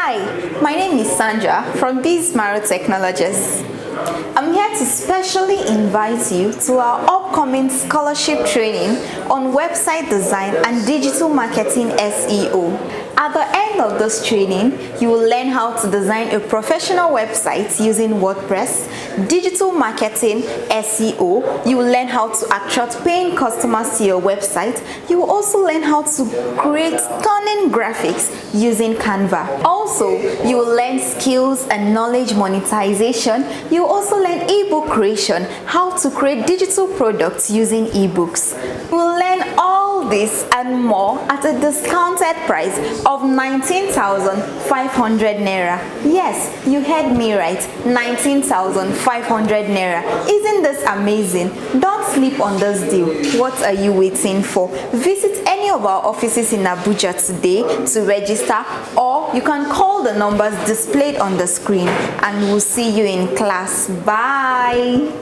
Hi, my name is Sandra from Bizmaro Technologies. I'm here to specially invite you to our upcoming scholarship training on website design and digital marketing SEO. At the end of this training, you will learn how to design a professional website using WordPress, digital marketing, SEO. You will learn how to attract paying customers to your website. You will also learn how to create stunning graphics using Canva. Also, you will learn skills and knowledge monetization. You will also learn ebook creation, how to create digital products using ebooks. You will learn all this and more at a discounted price of 19,500 naira. Yes, you heard me right, 19,500 naira. Isn't this amazing? Don't sleep on this deal. What are you waiting for? Visit any of our offices in Abuja today to register, or you can call the numbers displayed on the screen, and we'll see you in class. Bye.